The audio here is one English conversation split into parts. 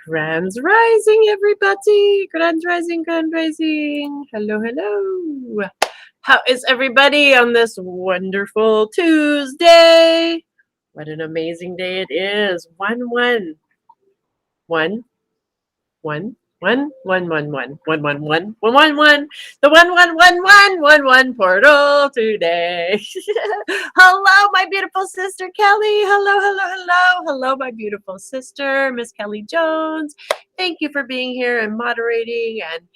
Grand Rising, everybody. Grand Rising, Grand Rising. Hello, hello. How is everybody on this wonderful Tuesday? What an amazing day it is. 1-1. 1, 1, 1, 1, 1, 1, 1, 1, 1, 1, 1, 1. The 1, 1, 1, 1, 1, 1 portal today. Hello, my beautiful sister Kelly. Hello, hello, hello. Hello, my beautiful sister, Miss Kelly Jones. Thank you for being here and moderating and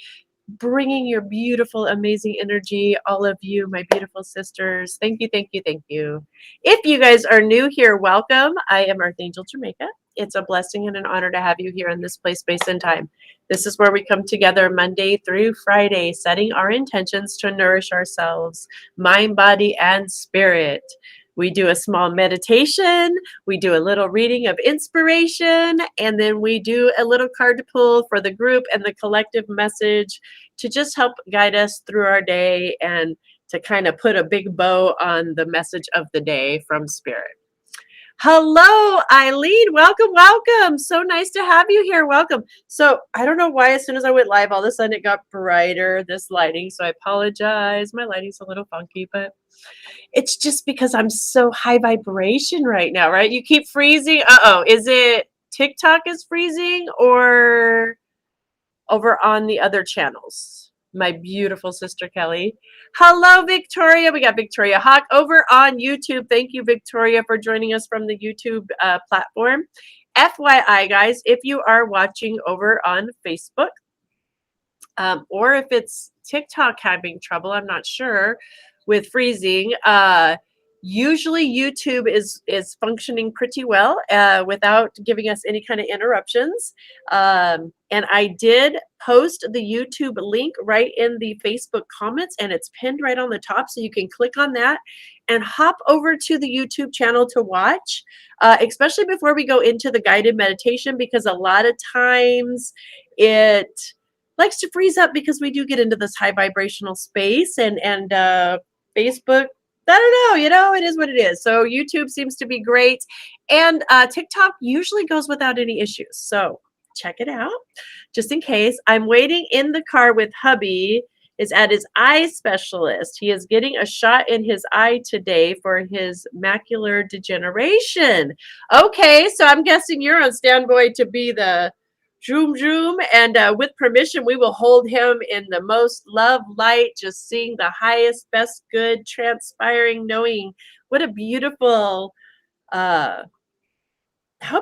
bringing your beautiful, amazing energy. All of you, my beautiful sisters. Thank you, thank you, thank you. If you guys are new here, welcome. I am Archangel Jamaica. It's a blessing and an honor to have you here in this place, space, and time. This is where we come together Monday through Friday, setting our intentions to nourish ourselves, mind, body, and spirit. We do a small meditation, we do a little reading of inspiration, and then we do a little card pull for the group and the collective message to just help guide us through our day and to kind of put a big bow on the message of the day from Spirit. Hello, Eileen. Welcome, welcome. So nice to have you here. Welcome. So I don't know why as soon as I went live, all of a sudden it got brighter, this lighting. So I apologize. My lighting's a little funky, but it's just because I'm so high vibration right now, right? You keep freezing. Uh-oh. Is it TikTok is freezing or over on the other channels? My beautiful sister Kelly. Hello, Victoria. We got Victoria Hawk over on YouTube. Thank you, Victoria, for joining us from the YouTube platform. FYI, guys, if you are watching over on Facebook, or if it's TikTok having trouble, I'm not sure, with freezing, usually YouTube is functioning pretty well without giving us any kind of interruptions. And I did post the YouTube link right in the Facebook comments, and it's pinned right on the top, so you can click on that and hop over to the YouTube channel to watch, especially before we go into the guided meditation, because a lot of times it likes to freeze up because we do get into this high vibrational space, and Facebook, I don't know, it is what it is. So YouTube seems to be great. And TikTok usually goes without any issues. So check it out just in case. I'm waiting in the car with hubby, is at his eye specialist. He is getting a shot in his eye today for his macular degeneration. Okay, so I'm guessing you're on standby to be the Zoom Zoom, and with permission, we will hold him in the most love light, just seeing the highest, best good, transpiring, knowing what a beautiful, how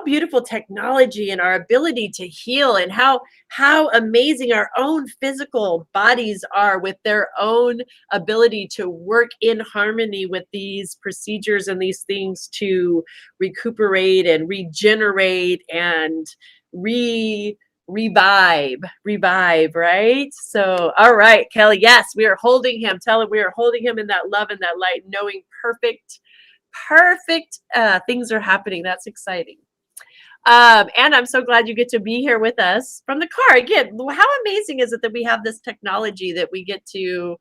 beautiful technology and our ability to heal, and how amazing our own physical bodies are with their own ability to work in harmony with these procedures and these things to recuperate and regenerate and revive, right? So all right, Kelly, yes, we are holding him. Tell him we are holding him in that love and that light, knowing perfect things are happening. That's exciting. And I'm so glad you get to be here with us from the car. Again, how amazing is it that we have this technology that we get to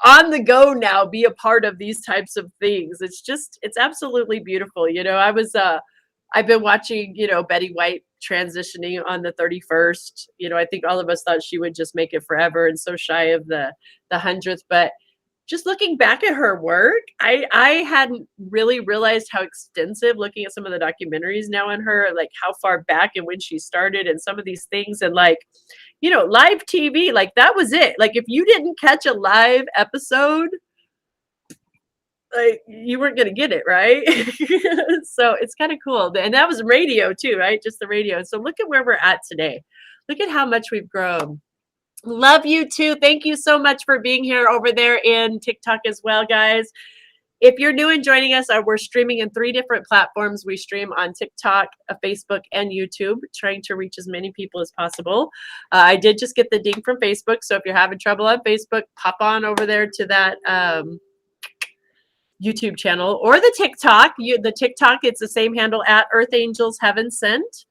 on the go now be a part of these types of things? It's absolutely beautiful. I've been watching, Betty White transitioning on the 31st. I think all of us thought she would just make it forever and so shy of the 100th, but just looking back at her work, I hadn't really realized how extensive, looking at some of the documentaries now on her, like how far back and when she started and some of these things, and live TV, like that was it. Like if you didn't catch a live episode, like you weren't going to get it, right? So it's kind of cool. And that was radio too, right? Just the radio. So look at where we're at today. Look at how much we've grown. Love you too. Thank you so much for being here over there in TikTok as well, guys. If you're new and joining us, we're streaming in 3 different platforms. We stream on TikTok, Facebook, and YouTube, trying to reach as many people as possible. I did just get the ding from Facebook, so if you're having trouble on Facebook, pop on over there to that YouTube channel or the TikTok. The TikTok, it's the same handle at Earth Angels Heaven Sent.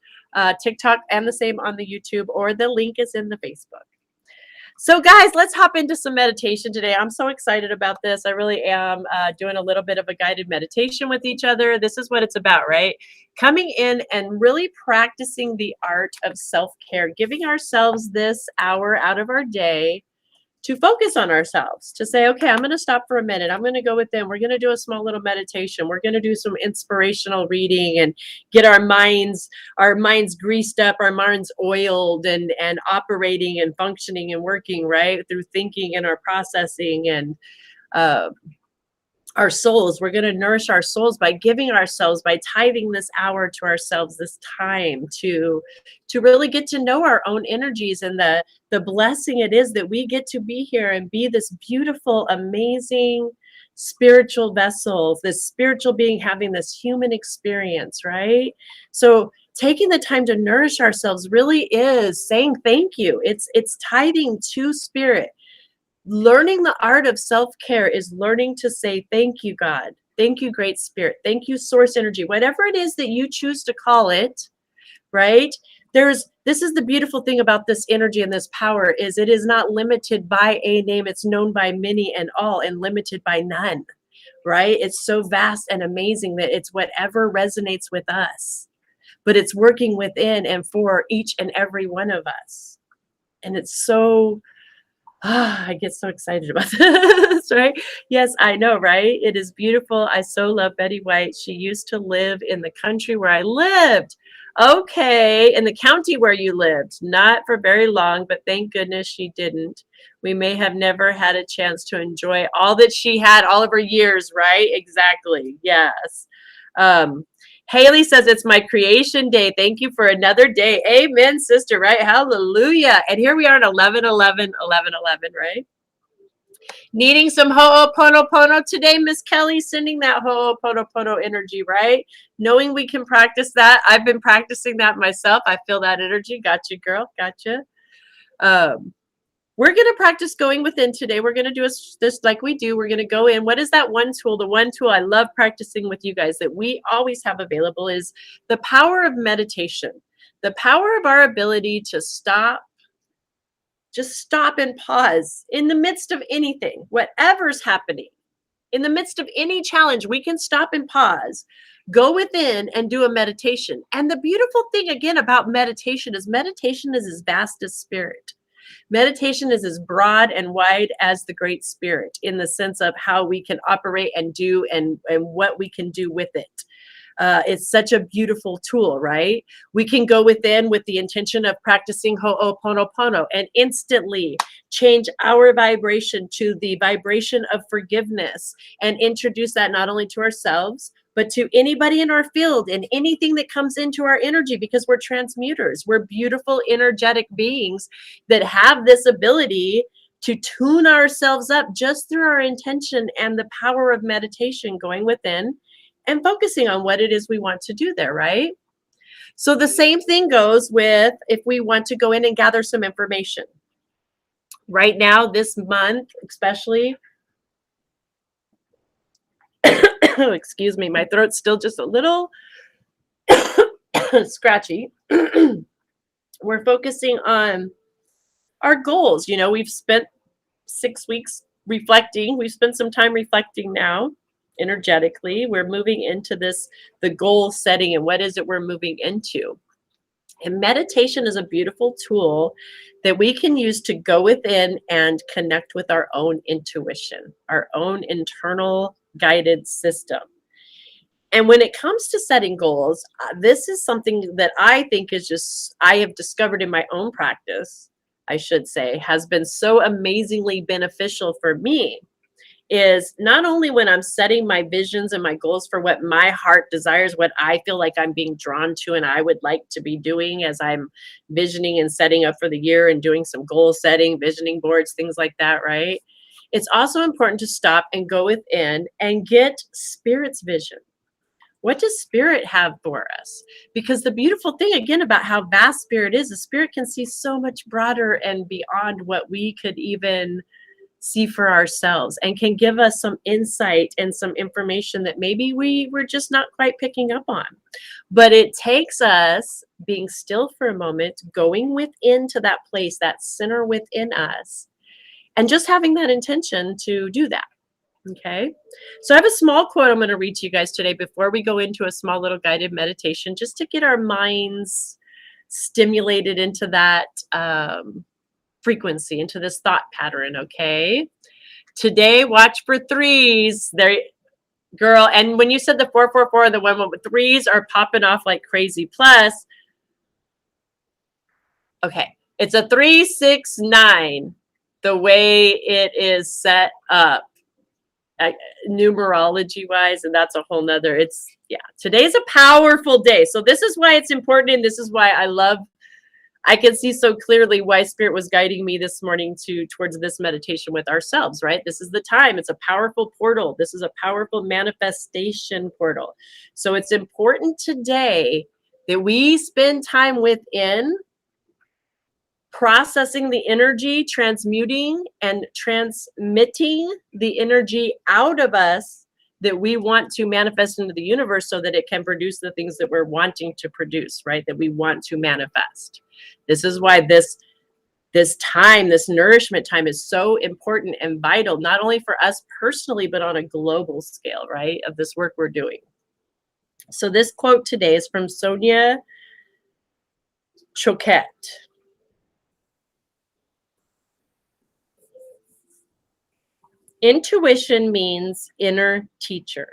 TikTok and the same on the YouTube, or the link is in the Facebook. So guys, let's hop into some meditation today. I'm so excited about this. I really am doing a little bit of a guided meditation with each other. This is what it's about, right? Coming in and really practicing the art of self-care, giving ourselves this hour out of our day to focus on ourselves, to say, okay, I'm going to stop for a minute. I'm going to go within. We're going to do a small little meditation. We're going to do some inspirational reading and get our minds greased up, our minds oiled and operating and functioning and working, right? Through thinking and our processing and our souls. We're going to nourish our souls by giving ourselves, by tithing this hour to ourselves, this time to really get to know our own energies and the blessing it is that we get to be here and be this beautiful, amazing spiritual vessel, this spiritual being having this human experience, right? So taking the time to nourish ourselves really is saying thank you. It's tithing to spirit. Learning the art of self-care is learning to say, thank you, God. Thank you, Great Spirit. Thank you, Source Energy. Whatever it is that you choose to call it, right? This is the beautiful thing about this energy and this power is it is not limited by a name. It's known by many and all and limited by none, right? It's so vast and amazing that it's whatever resonates with us, but it's working within and for each and every one of us. And it's so... I get so excited about this, right? Yes, I know, right? It is beautiful. I so love Betty White. She used to live in the country where I lived. Okay, in the county where you lived. Not for very long, but thank goodness she didn't. We may have never had a chance to enjoy all that she had all of her years, right? Exactly. Yes. Haley says, it's my creation day. Thank you for another day. Amen, sister, right? Hallelujah. And here we are at 11/11/11/11, right? Needing some Ho'oponopono today, Miss Kelly, sending that Ho'oponopono energy, right? Knowing we can practice that. I've been practicing that myself. I feel that energy. Gotcha, girl. Gotcha. We're going to practice going within today. We're going to do this like we do. We're going to go in. What is that one tool? The one tool I love practicing with you guys that we always have available is the power of meditation. The power of our ability to stop, just stop and pause in the midst of anything, whatever's happening. In the midst of any challenge, we can stop and pause, go within and do a meditation. And the beautiful thing again about meditation is as vast as spirit. Meditation is as broad and wide as the Great Spirit in the sense of how we can operate and do and what we can do with it. It's such a beautiful tool, right? We can go within with the intention of practicing Ho'oponopono and instantly change our vibration to the vibration of forgiveness and introduce that not only to ourselves, but to anybody in our field and anything that comes into our energy, because we're transmuters. We're beautiful, energetic beings that have this ability to tune ourselves up just through our intention and the power of meditation, going within and focusing on what it is we want to do there, right? So the same thing goes with if we want to go in and gather some information. Right now, this month, especially, excuse me, my throat's still just a little scratchy. We're focusing on our goals. You know, we've spent 6 weeks reflecting. We've spent some time reflecting now energetically. We're moving into the goal setting and what is it we're moving into. And meditation is a beautiful tool that we can use to go within and connect with our own intuition, our own internal guided system. And when it comes to setting goals, this is something that I think I have discovered in my own practice, I should say, has been so amazingly beneficial for me. is not only when I'm setting my visions and my goals for what my heart desires, what I feel like I'm being drawn to and I would like to be doing as I'm visioning and setting up for the year and doing some goal setting, visioning boards, things like that, right? It's also important to stop and go within and get Spirit's vision. What does Spirit have for us? Because the beautiful thing, again, about how vast Spirit is Spirit can see so much broader and beyond what we could even see for ourselves, and can give us some insight and some information that maybe we were just not quite picking up on. But it takes us being still for a moment, going within to that place, that center within us, and just having that intention to do that. Okay. So I have a small quote I'm going to read to you guys today before we go into a small little guided meditation, just to get our minds stimulated into that frequency, into this thought pattern. Okay. Today, watch for threes. There, girl. And when you said the 444, the one with threes are popping off like crazy. Plus, okay, it's a 369. The way it is set up, numerology wise, and that's a whole nother. It's, yeah, today's a powerful day. So this is why it's important, and this is why I can see so clearly why Spirit was guiding me this morning towards this meditation with ourselves, right? This is the time. It's a powerful portal. This is a powerful manifestation portal. So it's important today that we spend time within, processing the energy, transmuting and transmitting the energy out of us that we want to manifest into the universe, so that it can produce the things that we're wanting to produce, right? That we want to manifest. This is why this time, this nourishment time, is so important and vital, not only for us personally, but on a global scale, right? Of this work we're doing. So this quote today is from Sonia Choquette. Intuition means inner teacher.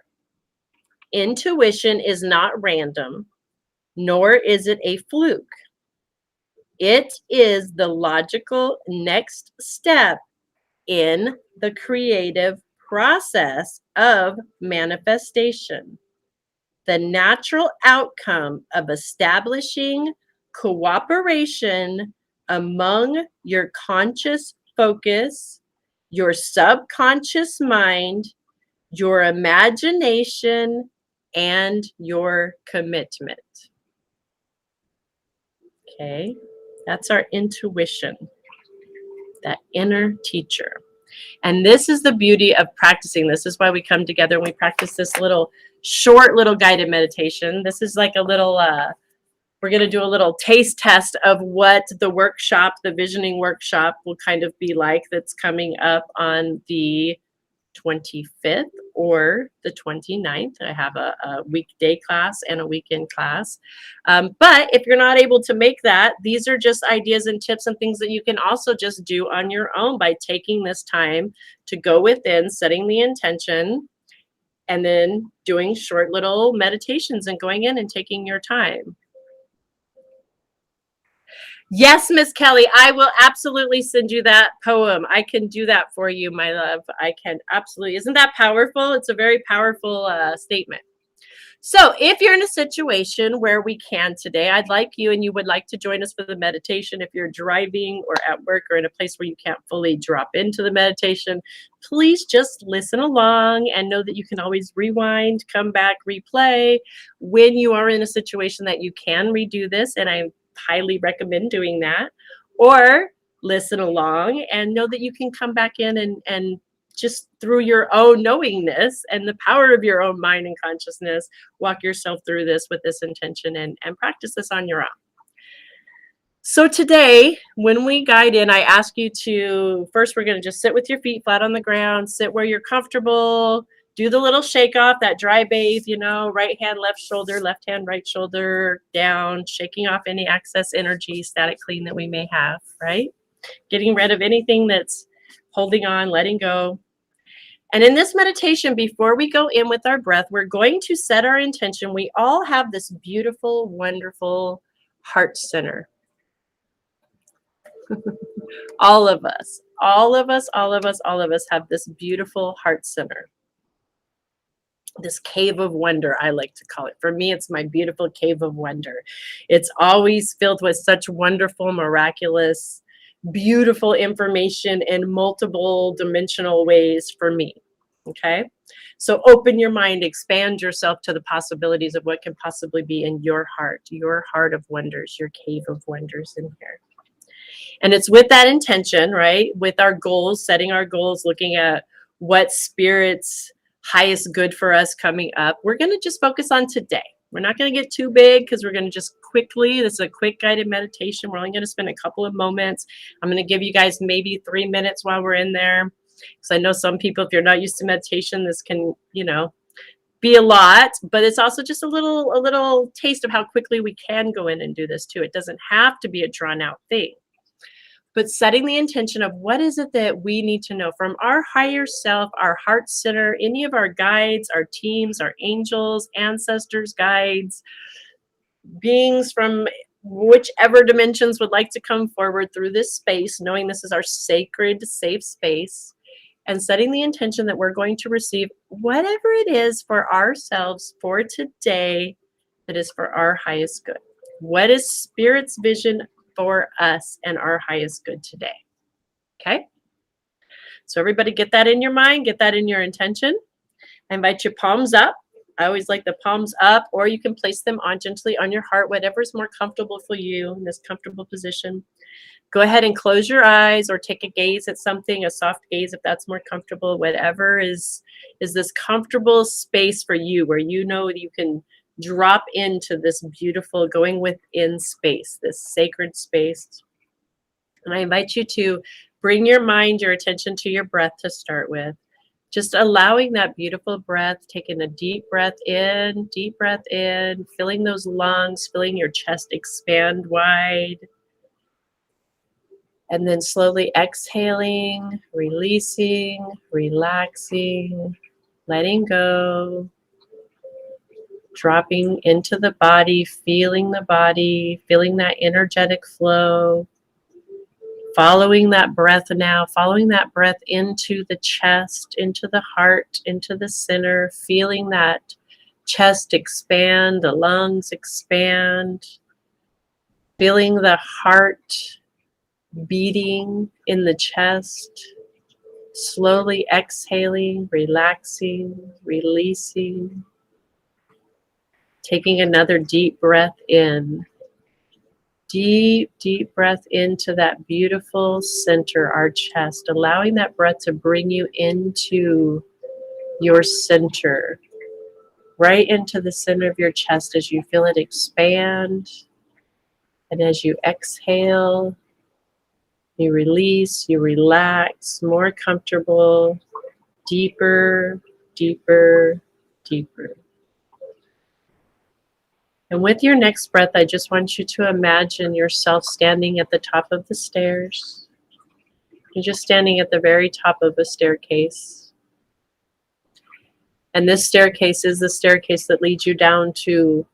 Intuition is not random, nor is it a fluke. It is the logical next step in the creative process of manifestation, the natural outcome of establishing cooperation among your conscious focus, your subconscious mind, your imagination, and your commitment. Okay, that's our intuition, that inner teacher. And this is the beauty of practicing. This is why we come together and we practice this short little guided meditation. This is like a little, we're going to do a little taste test of what the workshop, the visioning workshop, will kind of be like, that's coming up on the 25th or the 29th. I have a weekday class and a weekend class. But if you're not able to make that, these are just ideas and tips and things that you can also just do on your own by taking this time to go within, setting the intention, and then doing short little meditations and going in and taking your time. Yes, Miss Kelly, I will absolutely send you that poem. I can do that for you, my love. I can absolutely. Isn't that powerful? It's a very powerful statement. So if you're in a situation where we can today, I'd like you, and you would like to join us for the meditation. If you're driving or at work or in a place where you can't fully drop into the meditation, please just listen along and know that you can always rewind, come back, replay when you are in a situation that you can redo this. And I highly recommend doing that, or listen along and know that you can come back in and just through your own knowingness and the power of your own mind and consciousness, walk yourself through this with this intention and practice this on your own. So today, when we guide in, I ask you to, first, we're going to just sit with your feet flat on the ground, sit where you're comfortable, do the little shake off, that dry bathe, right hand, left shoulder, left hand, right shoulder down, shaking off any excess energy, static clean that we may have, right? Getting rid of anything that's holding on, letting go. And in this meditation, before we go in with our breath, we're going to set our intention. We all have this beautiful, wonderful heart center. All of us, all of us, all of us, all of us have this beautiful heart center. This cave of wonder, I like to call it. For me, it's my beautiful cave of wonder. It's always filled with such wonderful, miraculous, beautiful information in multiple dimensional ways for me. Okay? So open your mind, expand yourself to the possibilities of what can possibly be in your heart of wonders, your cave of wonders in here. And it's with that intention, right? With our goals, setting our goals, looking at what spirit's highest good for us coming up. We're going to just focus on today. We're not going to get too big because we're going to just quickly, this is a quick guided meditation. We're only going to spend a couple of moments. I'm going to give you guys maybe 3 minutes while we're in there. Because I know some people, if you're not used to meditation, this can, you know, be a lot, but it's also just a little taste of how quickly we can go in and do this too. It doesn't have to be a drawn out thing. But setting the intention of what is it that we need to know from our higher self, our heart center, any of our guides, our teams, our angels, ancestors, guides, beings from whichever dimensions would like to come forward through this space, knowing this is our sacred, safe space, and setting the intention that we're going to receive whatever it is for ourselves for today that is for our highest good. What is Spirit's vision for us and our highest good today? Okay? So everybody get that in your mind, get that in your intention. I invite you palms up. I always like the palms up, or you can place them on gently on your heart, whatever's more comfortable for you in this comfortable position. Go ahead and close your eyes or take a gaze at something, a soft gaze if that's more comfortable. Whatever is this comfortable space for you where you know that you can drop into this beautiful going within space, this sacred space. And I invite you to bring your mind, your attention to your breath to start with. Just allowing that beautiful breath, taking a deep breath in, filling those lungs, feeling your chest expand wide. And then slowly exhaling, releasing, relaxing, letting go, dropping into the body, feeling that energetic flow, following that breath now, following that breath into the chest, into the heart, into the center, feeling that chest expand, the lungs expand, feeling the heart beating in the chest, slowly exhaling, relaxing, releasing, taking another deep breath in. Deep, deep breath into that beautiful center, our chest, allowing that breath to bring you into your center, right into the center of your chest as you feel it expand. And as you exhale, you release, you relax, more comfortable, deeper, deeper, deeper. And with your next breath, I just want you to imagine yourself standing at the top of the stairs. You're just standing at the very top of a staircase. And this staircase is the staircase that leads you down to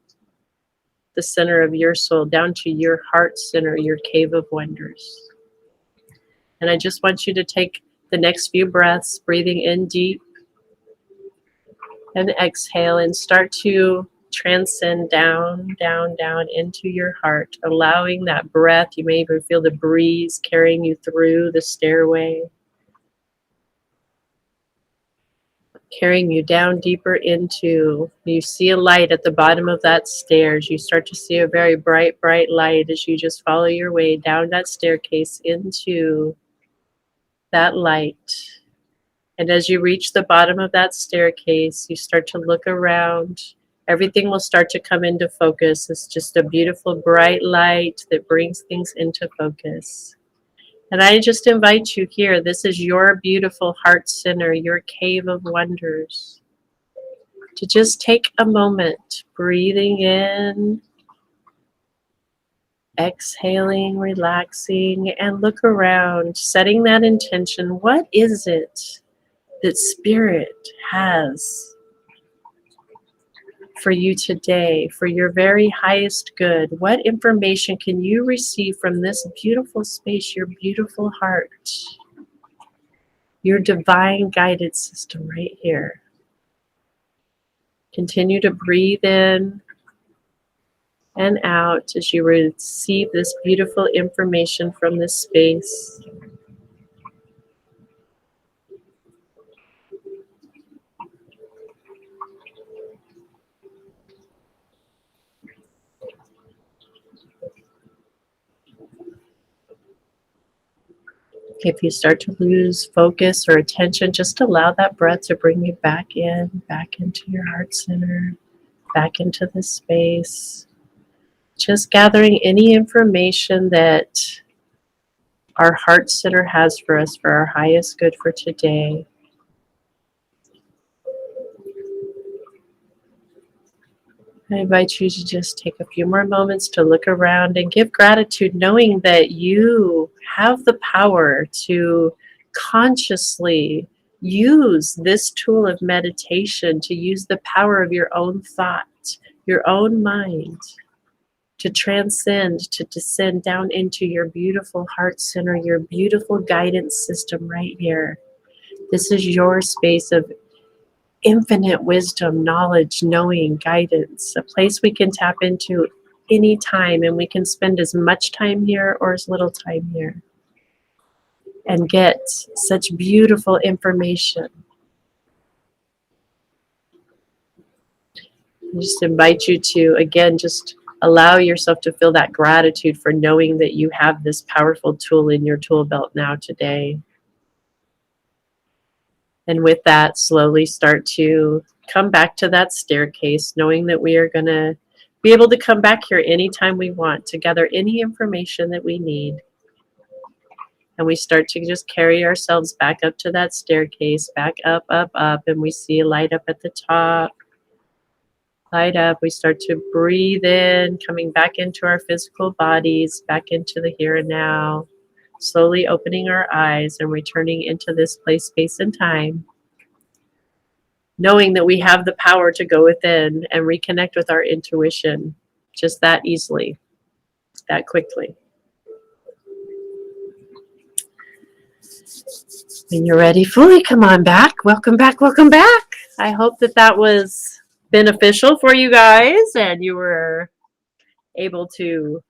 the center of your soul, down to your heart center, your cave of wonders. And I just want you to take the next few breaths, breathing in deep and exhale, and start to transcend down, down, down into your heart, allowing that breath. You may even feel the breeze carrying you through the stairway, carrying you down deeper into, you see a light at the bottom of that stairs. You start to see a very bright, bright light as you just follow your way down that staircase into that light. And as you reach the bottom of that staircase, you start to look around. Everything will start to come into focus. It's just a beautiful, bright light that brings things into focus. And I just invite you here. This is your beautiful heart center, your cave of wonders. To just take a moment, breathing in, exhaling, relaxing, and look around, setting that intention. What is it that Spirit has for you today, for your very highest good? What information can you receive from this beautiful space, your beautiful heart, your divine guided system right here? Continue to breathe in and out as you receive this beautiful information from this space. If you start to lose focus or attention, just allow that breath to bring you back in, back into your heart center, back into this space. Just gathering any information that our heart center has for us for our highest good for today. I invite you to just take a few more moments to look around and give gratitude, knowing that you have the power to consciously use this tool of meditation, to use the power of your own thought, your own mind, to transcend, to descend down into your beautiful heart center, your beautiful guidance system right here. This is your space of infinite wisdom, knowledge, knowing, guidance, a place we can tap into anytime, and we can spend as much time here or as little time here and get such beautiful information. I just invite you to, again, just allow yourself to feel that gratitude for knowing that you have this powerful tool in your tool belt now today. And with that, slowly start to come back to that staircase, knowing that we are going to be able to come back here anytime we want to gather any information that we need. And we start to just carry ourselves back up to that staircase, back up, up, up, and we see a light up at the top. Light up. We start to breathe in, coming back into our physical bodies, back into the here and now. Slowly opening our eyes and returning into this place, space, and time, knowing that we have the power to go within and reconnect with our intuition just that easily, that quickly. When you're ready fully, come on back. Welcome back, welcome back. I hope that that was beneficial for you guys and you were able to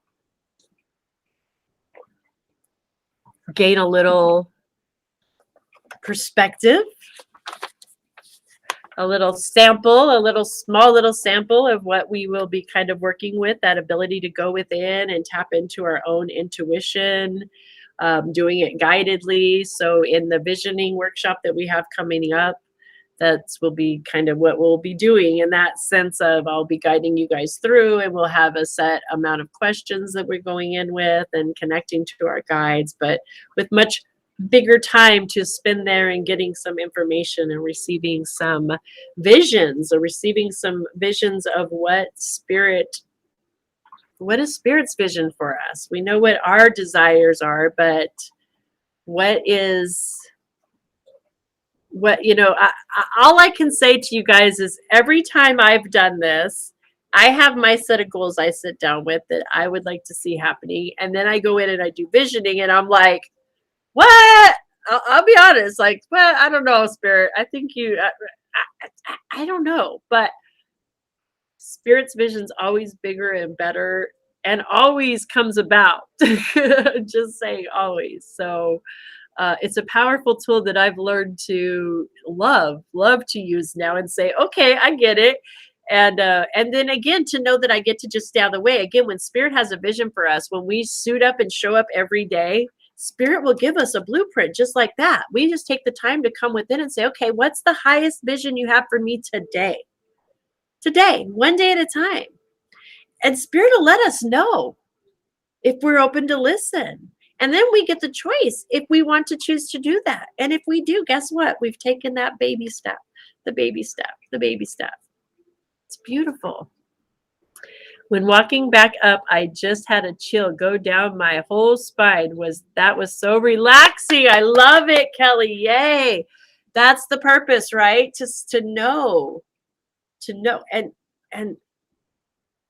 gain a little perspective, a little sample, a little small little sample of what we will be kind of working with, that ability to go within and tap into our own intuition, doing it guidedly. So in the visioning workshop that we have coming up, that will be kind of what we'll be doing, in that sense of I'll be guiding you guys through, and we'll have a set amount of questions that we're going in with and connecting to our guides, but with much bigger time to spend there and getting some information and receiving some visions, or receiving some visions of what is Spirit's vision for us. We know what our desires are, but what, all I can say to you guys is every time I've done this, I have my set of goals I sit down with that I would like to see happening. And then I go in and I do visioning and I'm like, what? I'll be honest, like, well, I don't know, Spirit. I think I don't know, but Spirit's vision's always bigger and better and always comes about. Just saying, always. So it's a powerful tool that I've learned to love to use now and say, okay, I get it. And then again, to know that I get to just stay out of the way. Again, when Spirit has a vision for us, when we suit up and show up every day, Spirit will give us a blueprint just like that. We just take the time to come within and say, okay, what's the highest vision you have for me today? Today, one day at a time. And Spirit will let us know if we're open to listen. And then we get the choice if we want to choose to do that. And if we do, guess what? We've taken that baby step, the baby step, the baby step. It's beautiful. When walking back up, I just had a chill go down my whole spine. That was so relaxing. I love it, Kelly. Yay. That's the purpose, right? Just to know. And And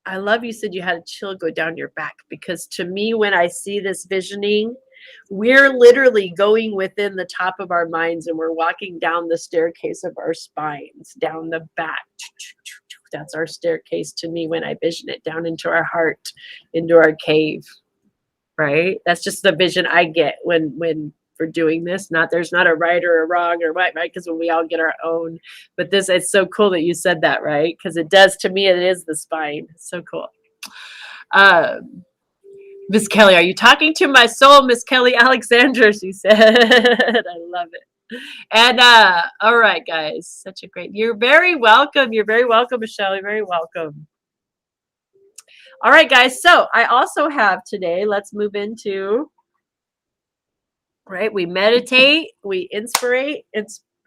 I love you said you had a chill go down your back, because to me, when I see this visioning, we're literally going within the top of our minds and we're walking down the staircase of our spines, down the back. That's our staircase to me when I vision it, down into our heart, into our cave, right? That's just the vision I get when we're doing this. Not there's not a right or a wrong or right, right? Because when we all get our own. But this, it's so cool that you said that, right? Because it does, to me, it is the spine. It's so cool. Miss Kelly, are you talking to my soul, Miss Kelly Alexander? She said. I love it. And all right, guys, such a great. You're very welcome. You're very welcome, Michelle. You're very welcome. All right, guys. So I also have today. Let's move into. Right, we meditate, we inspirate.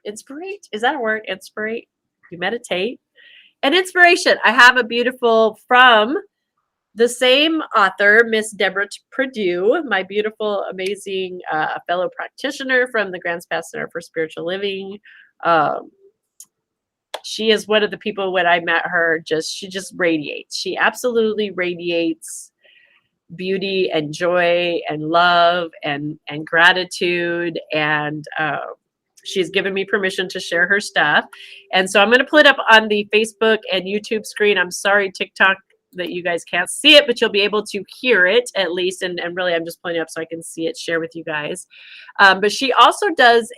Inspirate, is that a word? Inspirate. You meditate and inspiration. I have a beautiful from the same author, Miss Deborah Perdue, my beautiful, amazing fellow practitioner from the Grants Pass Center for Spiritual Living. She is one of the people when I met her, she just radiates. She absolutely radiates beauty and joy and love and gratitude. And she's given me permission to share her stuff. And so I'm going to put it up on the Facebook and YouTube screen. I'm sorry, TikTok, that you guys can't see it, but you'll be able to hear it at least. And really, I'm just pulling it up so I can see it, share with you guys. But she also does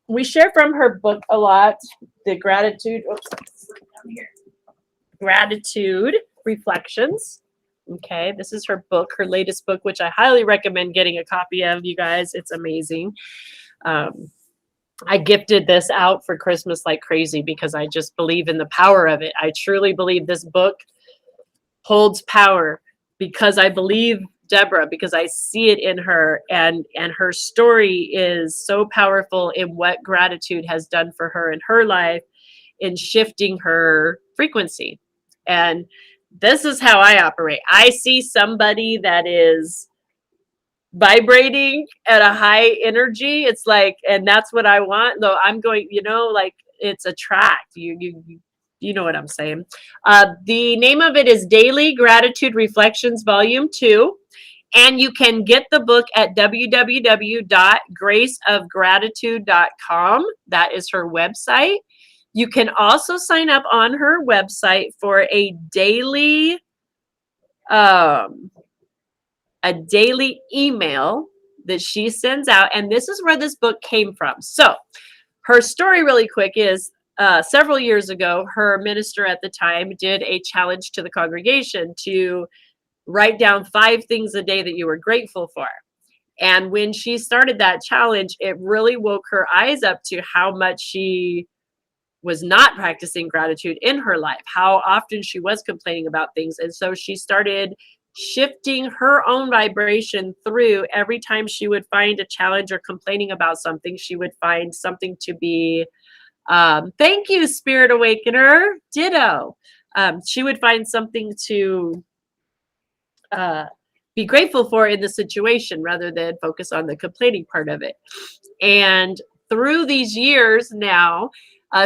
we share from her book a lot, the gratitude, down here, Gratitude Reflections. Okay, this is her book, her latest book, which I highly recommend getting a copy of, you guys. It's amazing. I gifted this out for Christmas like crazy because I just believe in the power of it. I truly believe this book holds power because I believe Deborah, because I see it in her, and her story is so powerful in what gratitude has done for her in her life in shifting her frequency. And this is how I operate. I see somebody that is vibrating at a high energy. It's like, and that's what I want. Though I'm going, like it's attract. You know what I'm saying. The name of it is Daily Gratitude Reflections, Volume 2. And you can get the book at www.graceofgratitude.com. That is her website. You can also sign up on her website for a daily email that she sends out. And this is where this book came from. So her story really quick is several years ago, her minister at the time did a challenge to the congregation to write down 5 things a day that you were grateful for. And when she started that challenge, it really woke her eyes up to how much she was not practicing gratitude in her life, how often she was complaining about things. And so she started shifting her own vibration through. Every time she would find a challenge or complaining about something, she would find something to be, thank you, Spirit Awakener, ditto. She would find something to be grateful for in the situation rather than focus on the complaining part of it. And through these years now,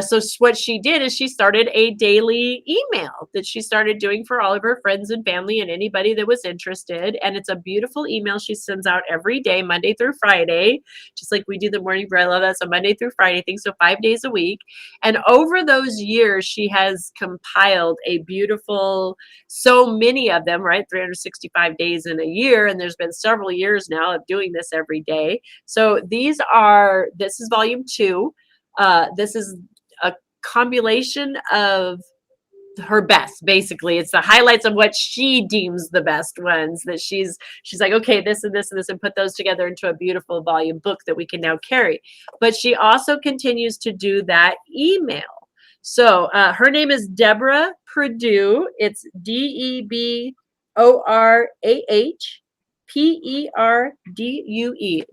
so what she did is she started a daily email that she started doing for all of her friends and family and anybody that was interested. And it's a beautiful email she sends out every day, Monday through Friday, just like we do the morning prayer. I love that. So Monday through Friday thing, so 5 days a week. And over those years, she has compiled a beautiful, so many of them, right? 365 days in a year. And there's been several years now of doing this every day. So this is volume 2. This is a compilation of her best. Basically, it's the highlights of what she deems the best ones that she's like, okay, this and this and this, and put those together into a beautiful volume book that we can now carry. But she also continues to do that email. So her name is Deborah Perdue. It's DeborahPerdue.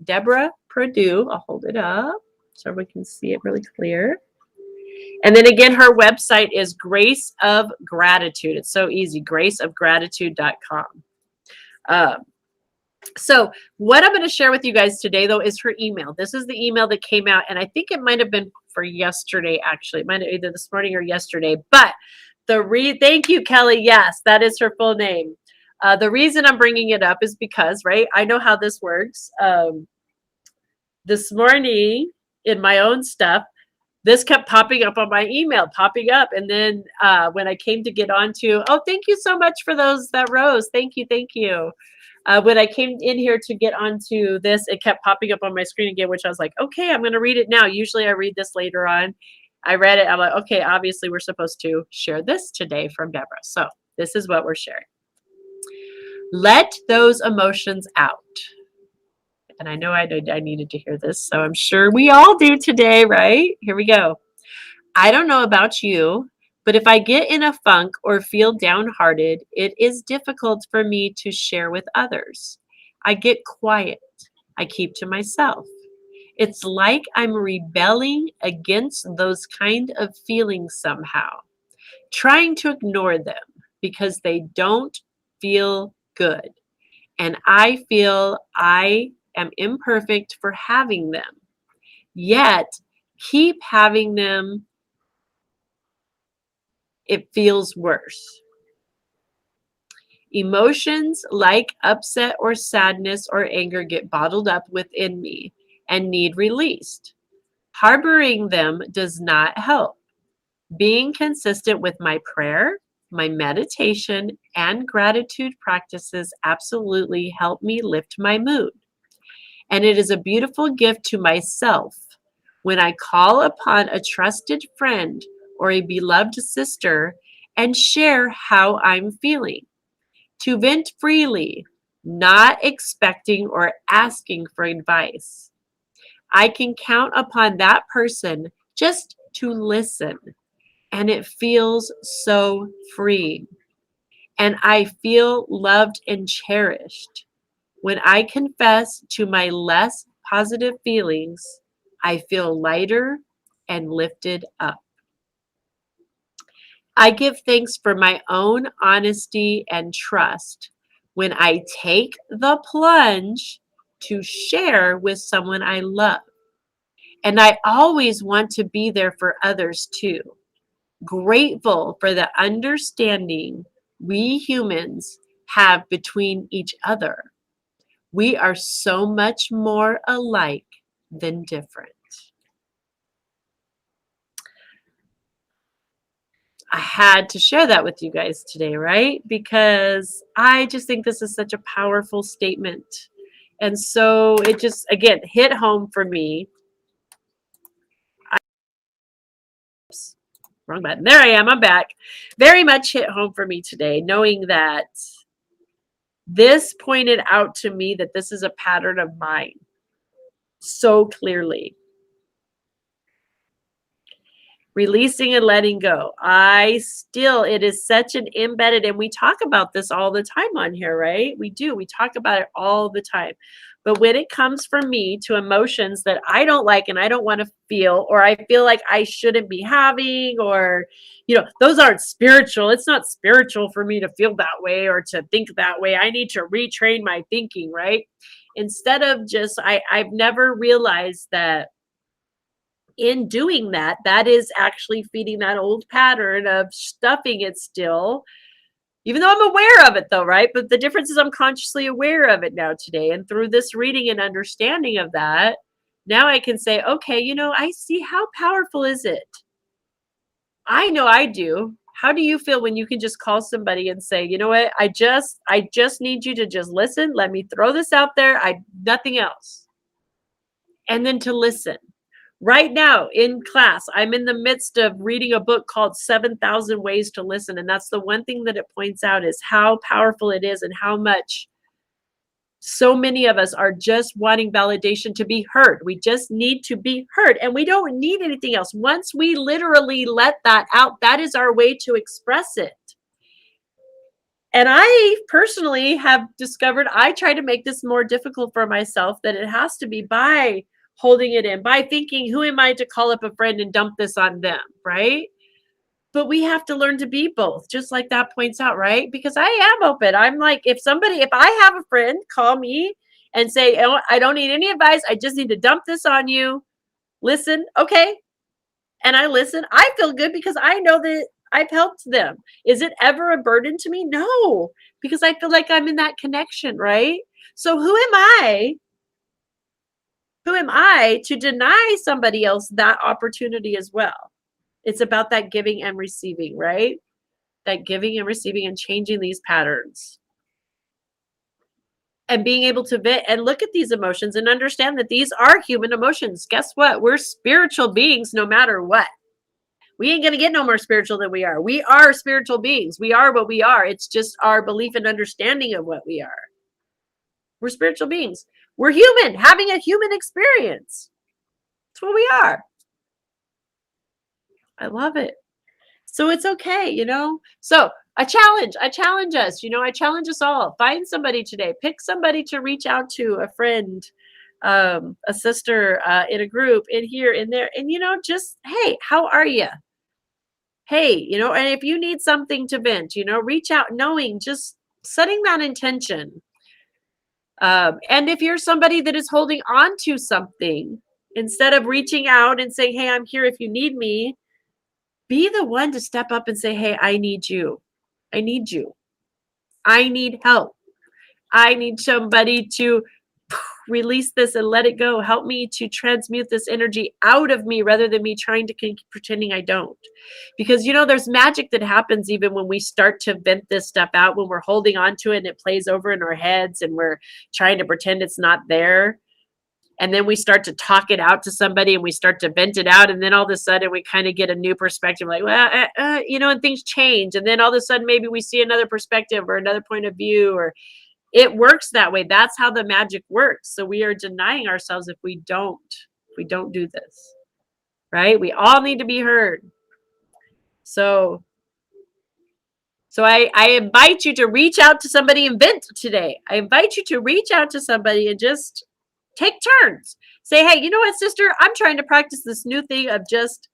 Deborah Perdue. I'll hold it up so everyone can see it really clear. And then again, her website is Grace of Gratitude. It's so easy, graceofgratitude.com. So what I'm going to share with you guys today, though, is her email. This is the email that came out, and I think it might have been for yesterday, actually. It might have either this morning or yesterday. But thank you, Kelly. Yes, that is her full name. The reason I'm bringing it up is because, right, I know how this works. This morning in my own stuff, this kept popping up on my email, popping up. And then when I came to get onto, oh, thank you so much for that rose. Thank you, thank you. When I came in here to get onto this, it kept popping up on my screen again, which I was like, okay, I'm going to read it now. Usually I read this later on. I read it. I'm like, okay, obviously we're supposed to share this today from Deborah. So this is what we're sharing. Let those emotions out. And I know I needed to hear this, so I'm sure we all do today, right? Here we go. I don't know about you, but if I get in a funk or feel downhearted, it is difficult for me to share with others. I get quiet. I keep to myself. It's like I'm rebelling against those kind of feelings somehow, trying to ignore them because they don't feel good. And I feel I am imperfect for having them. Yet, keep having them, it feels worse. Emotions like upset or sadness or anger get bottled up within me and need released. Harboring them does not help. Being consistent with my prayer, my meditation, and gratitude practices absolutely help me lift my mood. And it is a beautiful gift to myself when I call upon a trusted friend or a beloved sister and share how I'm feeling. To vent freely, not expecting or asking for advice. I can count upon that person just to listen, and it feels so free. And I feel loved and cherished. When I confess to my less positive feelings, I feel lighter and lifted up. I give thanks for my own honesty and trust when I take the plunge to share with someone I love. And I always want to be there for others too. Grateful for the understanding we humans have between each other. We are so much more alike than different. I had to share that with you guys today, right? Because I just think this is such a powerful statement. And so it just, again, hit home for me. Wrong button. There I am. I'm back. Very much hit home for me today, knowing that this pointed out to me that this is a pattern of mine so clearly. Releasing and letting go. It is such an embedded, and we talk about this all the time on here, right? We do. We talk about it all the time. But when it comes for me to emotions that I don't like and I don't want to feel, or I feel like I shouldn't be having, or, those aren't spiritual. It's not spiritual for me to feel that way or to think that way. I need to retrain my thinking, right? Instead of just, I've never realized that in doing that, that is actually feeding that old pattern of stuffing it still, even though I'm aware of it though, right? But the difference is I'm consciously aware of it now today. And through this reading and understanding of that, now I can say, okay, I see how powerful is it? I know I do. How do you feel when you can just call somebody and say, you know what? I just need you to just listen. Let me throw this out there. Nothing else. And then to listen. Right now in class, I'm in the midst of reading a book called 7,000 Ways to Listen. And that's the one thing that it points out is how powerful it is and how much so many of us are just wanting validation to be heard. We just need to be heard and we don't need anything else. Once we literally let that out, that is our way to express it. And I personally have discovered I try to make this more difficult for myself, that it has to be by holding it in, by thinking, who am I to call up a friend and dump this on them, right? But we have to learn to be both, just like that points out, right? Because I am open. I'm like, if I have a friend call me and say, oh, I don't need any advice, I just need to dump this on you. Listen, okay. And I listen. I feel good because I know that I've helped them. Is it ever a burden to me? No, because I feel like I'm in that connection, right? So who am I? Who am I to deny somebody else that opportunity as well? It's about that giving and receiving, right? That giving and receiving and changing these patterns and being able to vent and look at these emotions and understand that these are human emotions. Guess what? We're spiritual beings no matter what. We ain't going to get no more spiritual than we are. We are spiritual beings. We are what we are. It's just our belief and understanding of what we are. We're spiritual beings. We're human, having a human experience. That's what we are. I love it. So it's okay, you know? So I challenge us, you know, I challenge us all. Find somebody today. Pick somebody to reach out to, a friend, a sister, in a group, in here, in there. And, you know, just, hey, how are you? Hey, you know, and if you need something to vent, you know, reach out, knowing, just setting that intention. And if you're somebody that is holding on to something, instead of reaching out and saying, hey, I'm here if you need me, be the one to step up and say, hey, I need you. I need you. I need help. I need somebody to release this and let it go. Help me to transmute this energy out of me rather than me trying to keep pretending I don't. Because, you know, there's magic that happens even when we start to vent this stuff out, when we're holding on to it and it plays over in our heads and we're trying to pretend it's not there. And then we start to talk it out to somebody and we start to vent it out. And then all of a sudden we kind of get a new perspective, like, well, you know, and things change. And then all of a sudden maybe we see another perspective or another point of view, or it works that way. That's how the magic works. So we are denying ourselves if we don't do this, right? We all need to be heard. So I invite you to reach out to somebody and vent today. I invite you to reach out to somebody and just take turns. Say, hey, you know what, sister? I'm trying to practice this new thing of just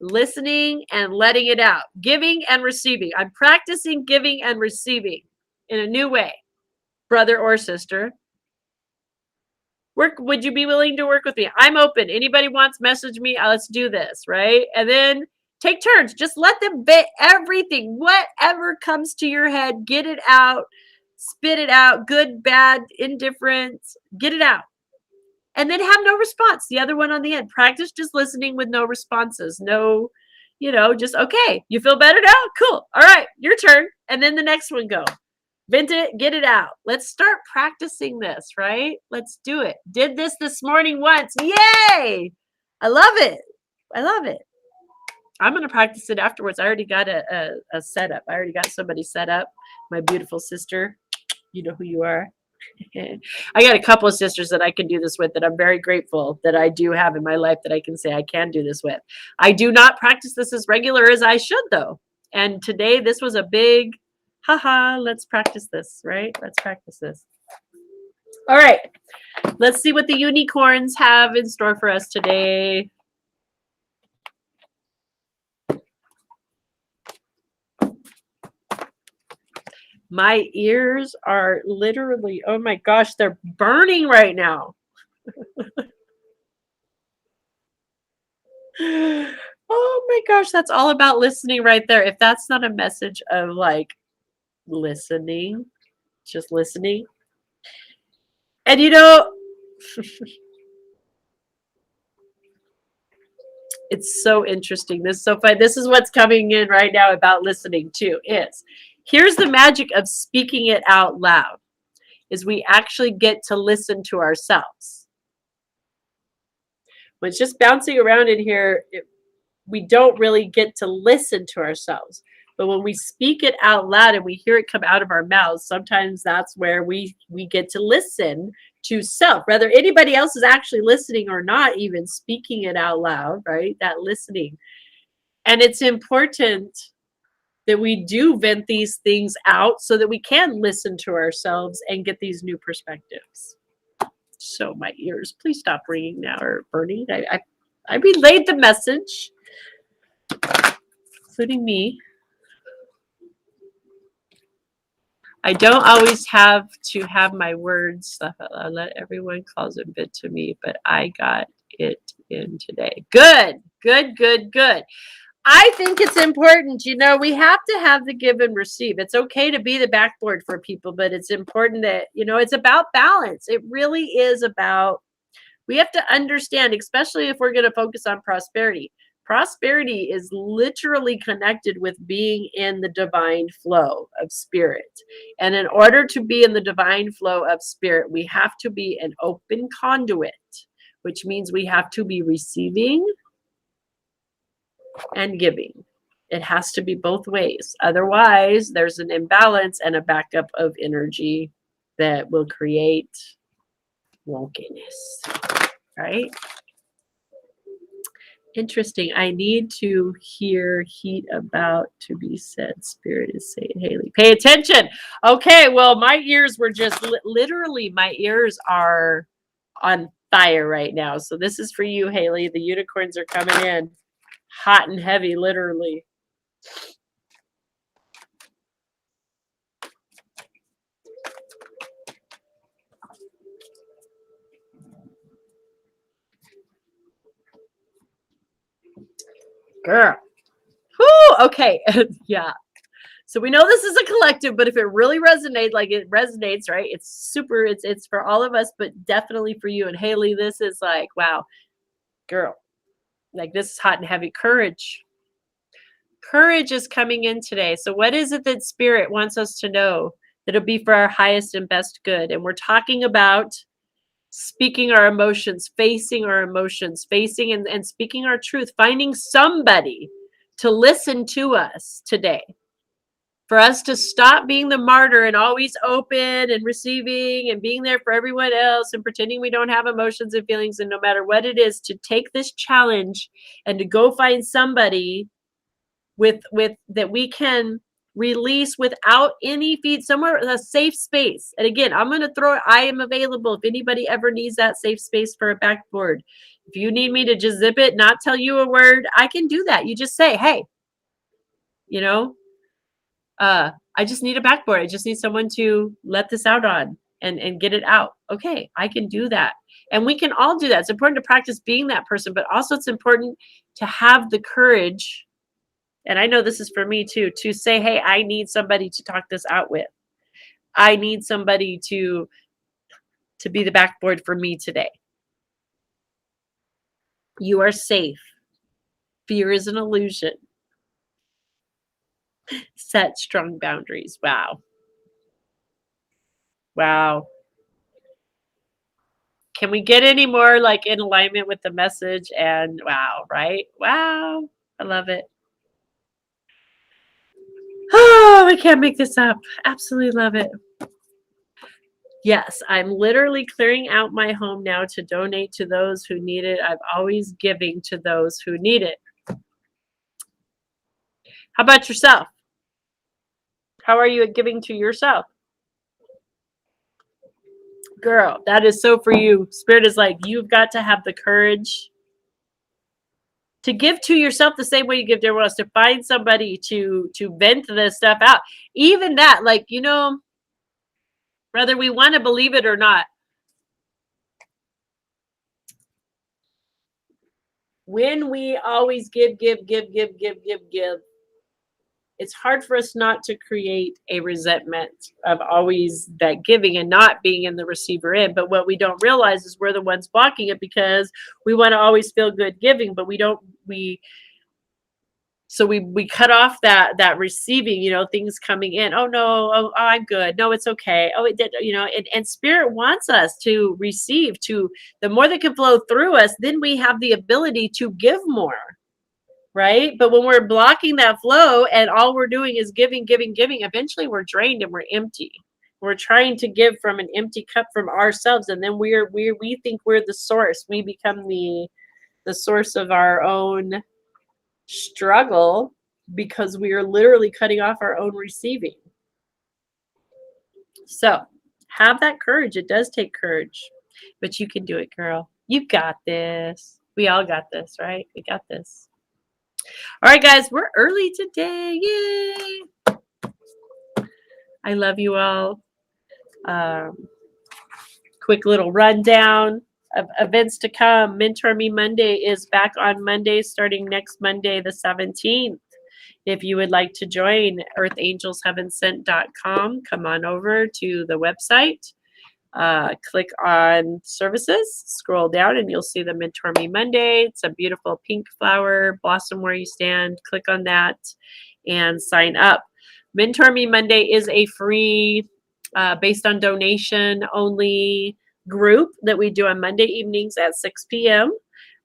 listening and letting it out, giving and receiving. I'm practicing giving and receiving in a new way, brother or sister. Would you be willing to work with me? I'm open. Anybody wants, message me. Let's do this, right? And then take turns. Just let them vent everything, whatever comes to your head, get it out, spit it out, good, bad, indifference, get it out. And then have no response. The other one on the end. Practice just listening with no responses. No, you know, just, okay, you feel better now? Cool. All right, your turn. And then the next one go. Vent it, get it out. Let's start practicing this, right? Let's do it. Did this morning once. Yay! I love it. I love it. I'm going to practice it afterwards. I already got a setup. I already got somebody set up. My beautiful sister. You know who you are. I got a couple of sisters that I can do this with that I'm very grateful that I do have in my life that I can say I can do this with. I do not practice this as regular as I should, though. And today, this was a big, haha, let's practice this, right? Let's practice this. All right. Let's see what the unicorns have in store for us today. My ears are literally, oh my gosh, they're burning right now. Oh my gosh, that's all about listening right there. If that's not a message of like listening, just listening. And you know, it's so interesting. This is so fun. This is what's coming in right now about listening too. Here's the magic of speaking it out loud, is we actually get to listen to ourselves. When it's just bouncing around in here, we don't really get to listen to ourselves. But when we speak it out loud and we hear it come out of our mouths, sometimes that's where we get to listen to self, whether anybody else is actually listening or not, even speaking it out loud, right? That listening. And it's important that we do vent these things out so that we can listen to ourselves and get these new perspectives. So my ears, please stop ringing now or burning. I relayed the message. including me. I don't always have to have my words. I let everyone calls it bit to me, but I got it in today. Good, good, good, good. I think it's important, you know, we have to have the give and receive. It's okay to be the backboard for people, but it's important that, you know, it's about balance. It really is about, we have to understand, especially if we're going to focus on prosperity. Prosperity is literally connected with being in the divine flow of spirit. And in order to be in the divine flow of spirit, we have to be an open conduit, which means we have to be receiving and giving. It has to be both ways. Otherwise, there's an imbalance and a backup of energy that will create wonkiness, right? Interesting. I need to hear heat about to be said. Spirit is saying, Haley, pay attention. Okay, well, my ears were just literally, my ears are on fire right now. So this is for you, Haley. The unicorns are coming in hot and heavy, literally. Girl. Whoo, okay. Yeah. So we know this is a collective, but if it really resonates, like it resonates, right? It's super, it's for all of us, but definitely for you. And Haley, this is like, wow, girl, like this is hot and heavy. Courage. Courage is coming in today. So what is it that Spirit wants us to know that'll be for our highest and best good? And we're talking about speaking our emotions, facing and speaking our truth, finding somebody to listen to us today. For us to stop being the martyr and always open and receiving and being there for everyone else and pretending we don't have emotions and feelings, and no matter what it is, to take this challenge and to go find somebody with that we can release without any feed, somewhere a safe space. And again, I'm going to throw it, I am available if anybody ever needs that safe space for a backboard. If you need me to just zip it, not tell you a word, I can do that. You just say, hey, you know, I just need a backboard. I just need someone to let this out on and get it out. Okay, I can do that. And we can all do that. It's important to practice being that person, but also it's important to have the courage. And I know this is for me too, to say, hey, I need somebody to talk this out with. I need somebody to be the backboard for me today. You are safe. Fear is an illusion. Set strong boundaries. Wow. Wow. Can we get any more like in alignment with the message? And wow, right? Wow. I love it. Oh, we can't make this up. Absolutely love it. Yes, I'm literally clearing out my home now to donate to those who need it. I'm always giving to those who need it. How about yourself? How are you at giving to yourself? Girl, that is so for you. Spirit is like, you've got to have the courage to give to yourself the same way you give to everyone else, to find somebody to vent this stuff out. Even that, like, you know, whether we want to believe it or not, when we always give, it's hard for us not to create a resentment of always that giving and not being in the receiver end. But what we don't realize is we're the ones blocking it because we want to always feel good giving, but we cut off that receiving, you know, things coming in. Oh no, oh, I'm good. No, it's okay. Oh, it did, you know, and Spirit wants us to receive, to the more that can flow through us, then we have the ability to give more. Right? But when we're blocking that flow and all we're doing is giving, eventually we're drained and we're empty. We're trying to give from an empty cup from ourselves, and then we think we're the source. We become the source of our own struggle because we are literally cutting off our own receiving. So have that courage. It does take courage, but you can do it, girl. You got this. We all got this, right? We got this. All right, guys, we're early today. Yay! I love you all. Quick little rundown of events to come. Mentor Me Monday is back on Monday, starting next Monday, the 17th. If you would like to join, earthangelsheavensent.com, come on over to the website. Click on services, scroll down, and you'll see the Mentor Me Monday. It's a beautiful pink flower, blossom where you stand. Click on that and sign up. Mentor Me Monday is a free, based on donation only group that we do on Monday evenings at 6 p.m.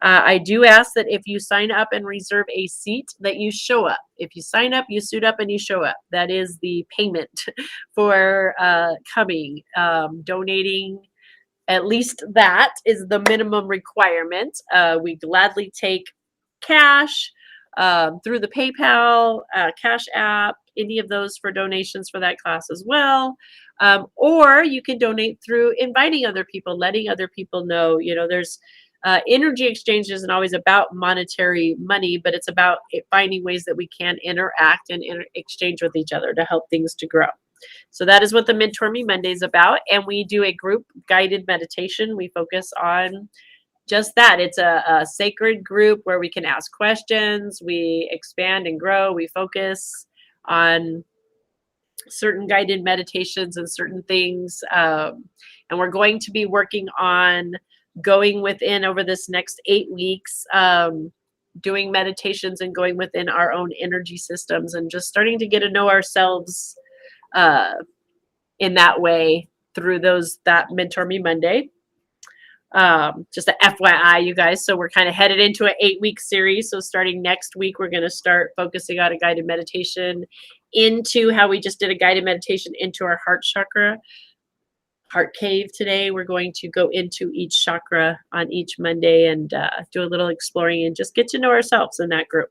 I do ask that if you sign up and reserve a seat, that you show up. If you sign up, you suit up, and you show up. That is the payment for coming. Donating, at least that is the minimum requirement. We gladly take cash through the PayPal, Cash App, any of those for donations for that class as well. Or you can donate through inviting other people, letting other people know. You know, there's energy exchange isn't always about monetary money, but it's about finding ways that we can interact and exchange with each other to help things to grow. So that is what the Mentor Me Monday is about. And we do a group guided meditation. We focus on just that. It's a sacred group where we can ask questions, we expand and grow, we focus on certain guided meditations and certain things. And we're going to be working on going within over this next 8 weeks, doing meditations and going within our own energy systems and just starting to get to know ourselves in that way through that Mentor Me Monday. Just a FYI, you guys. So we're kind of headed into an 8-week series. So starting next week, we're going to start focusing on a guided meditation into how we just did a guided meditation into our heart chakra, heart cave today. We're going to go into each chakra on each Monday and do a little exploring and just get to know ourselves in that group.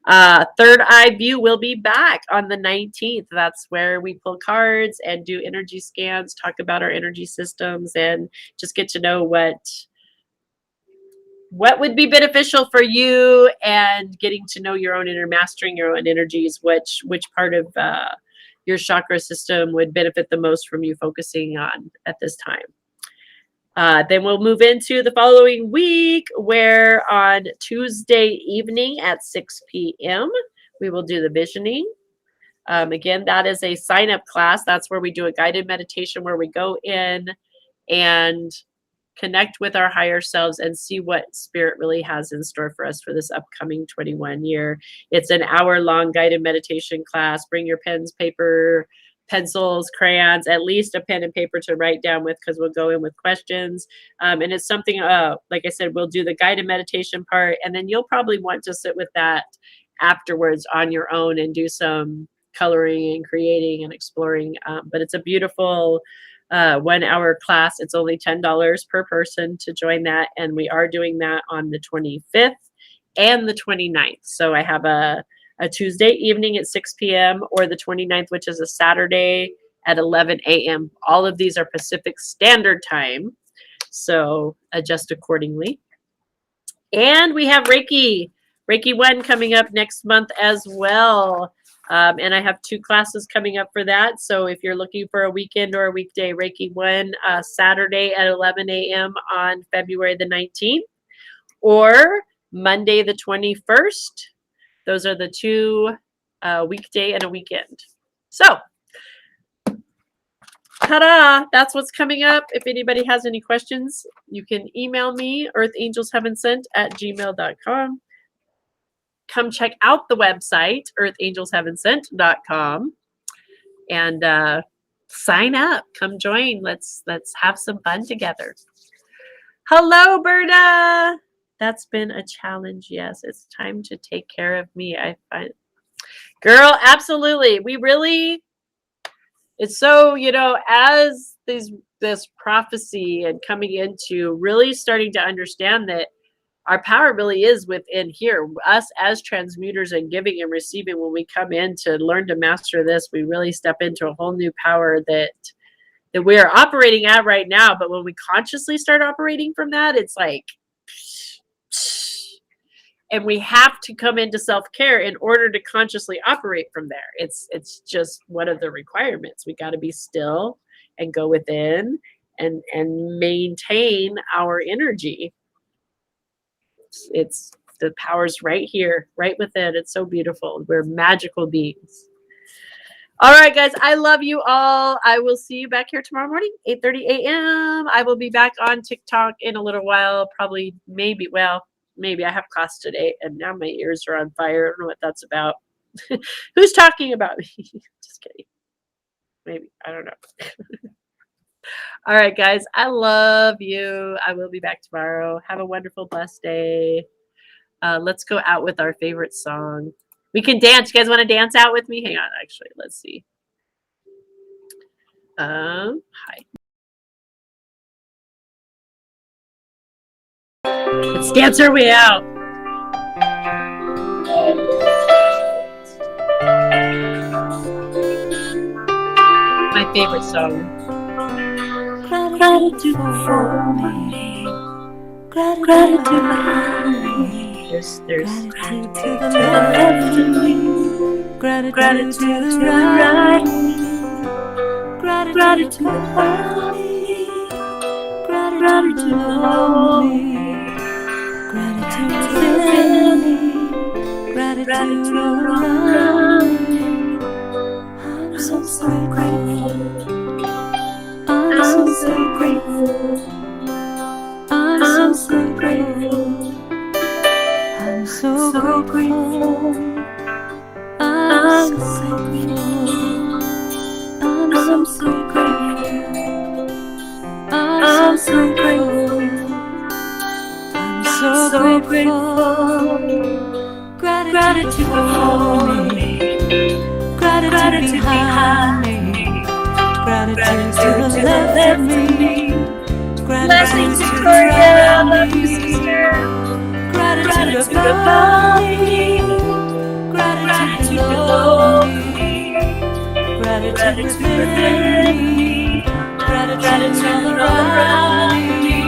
Third Eye View will be back on the 19th. That's where we pull cards and do energy scans, talk about our energy systems, and just get to know what would be beneficial for you and getting to know your own inner, mastering your own energies, which part of your chakra system would benefit the most from you focusing on at this time. Then we'll move into the following week, where on Tuesday evening at 6 p.m., we will do the visioning. Again, that is a sign-up class. That's where we do a guided meditation where we go in and connect with our higher selves and see what spirit really has in store for us for this upcoming 21 year. It's an hour-long guided meditation class. Bring your pens, paper, pencils, crayons, at least a pen and paper to write down with, because we'll go in with questions. And it's something, like I said, we'll do the guided meditation part, and then you'll probably want to sit with that afterwards on your own and do some coloring and creating and exploring. But it's a beautiful 1 hour class. It's only $10 per person to join that. And we are doing that on the 25th and the 29th. So I have a Tuesday evening at 6 p.m. or the 29th, which is a Saturday at 11 a.m. All of these are Pacific Standard Time, so adjust accordingly. And we have Reiki 1 coming up next month as well. And I have 2 classes coming up for that. So if you're looking for a weekend or a weekday, Reiki 1, Saturday at 11 a.m. on February the 19th, or Monday the 21st. Those are the 2 weekday and a weekend. So, ta-da! That's what's coming up. If anybody has any questions, you can email me, earthangelsheavensent@gmail.com. Come check out the website, earthangelsheavensent.com, and sign up. Come join. Let's have some fun together. Hello, Berta. That's been a challenge. Yes, it's time to take care of me. I find, girl, absolutely. We really, it's so, as this prophecy and coming into really starting to understand that our power really is within here. Us as transmuters and giving and receiving, when we come in to learn to master this, we really step into a whole new power that we are operating at right now. But when we consciously start operating from that, it's like, And we have to come into self-care in order to consciously operate from there. It's just one of the requirements. We got to be still and go within and maintain our energy. It's the power's right here, right within. It's so beautiful. We're magical beings. All right, guys, I love you all. I will see you back here tomorrow morning, 8:30 a.m. I will be back on TikTok in a little while, probably, maybe, well, maybe I have class today, and now my ears are on fire. I don't know what that's about. Who's talking about me? Just kidding. Maybe. I don't know. All right, guys. I love you. I will be back tomorrow. Have a wonderful, blessed day. Let's go out with our favorite song. We can dance. You guys want to dance out with me? Hang on, actually. Let's see. Hi. Let's dance our way out. My favorite song. Gratitude for me. Gratitude for me. There's gratitude to the left of me. Gratitude to the right. Gratitude behind me. Gratitude below me. Gratitude within me. Gratitude around me. I'm so grateful. I'm so grateful. I'm so grateful. I'm so grateful. I'm so grateful. I'm so grateful. I'm so grateful. I'm so grateful. Gratitude before me. Gratitude behind me. Gratitude to the left of me. Blessings, Victoria. I love you, sister. Gratitude above me. Gratitude below me. Gratitude within me. Gratitude all around me.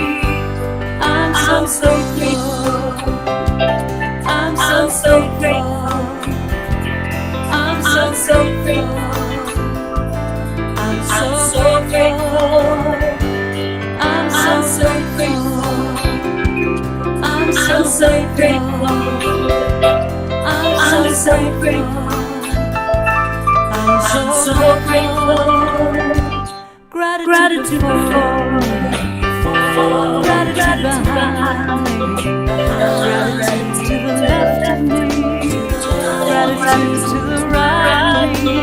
I'm so grateful. I'm so grateful. I'm so grateful. I'm so grateful. I'm so grateful. I'm so grateful. I'm so grateful. I'm so grateful. Gratitude before me. Gratitude behind me. Gratitude to the left of me. Gratitude to the right of me.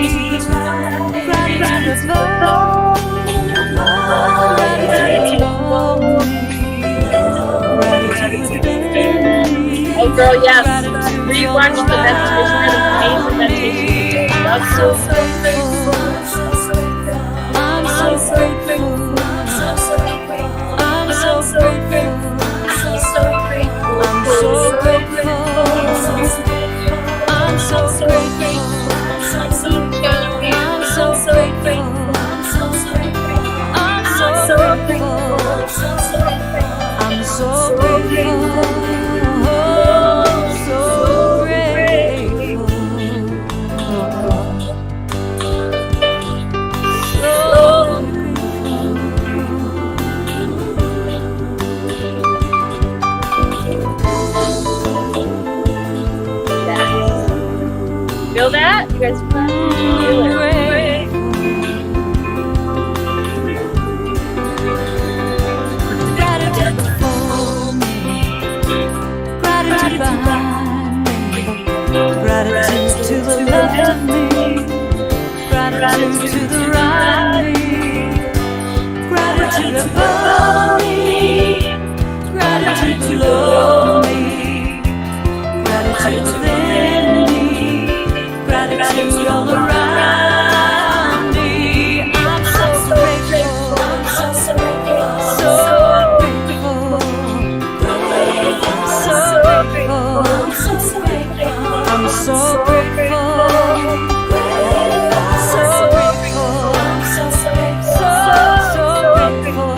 Gratitude above me. Gratitude below me. Gratitude within me. Oh girl, yes. Rewatch the meditation of meditation. I'm so grateful. I'm so grateful. I'm so grateful. I'm so grateful. I'm so grateful. I'm so grateful. I'm so grateful. I'm so grateful. I'm so grateful. Feel that? You guys feel it? Gratitude for me. Gratitude behind me. Gratitude to the left of me. Gratitude to the right of me. Gratitude above me. Gratitude below me. Gratitude within me. Gratitude all around me. I'm so grateful. So grateful. So grateful. I'm so grateful. So grateful. So grateful.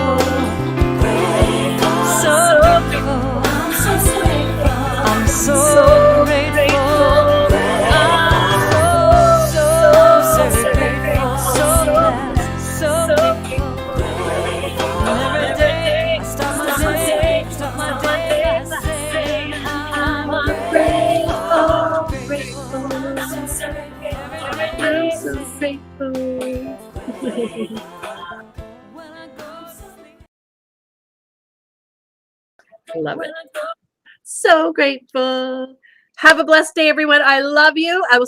So grateful. I'm so Love it. So grateful. Have a blessed day, everyone. I love you. I will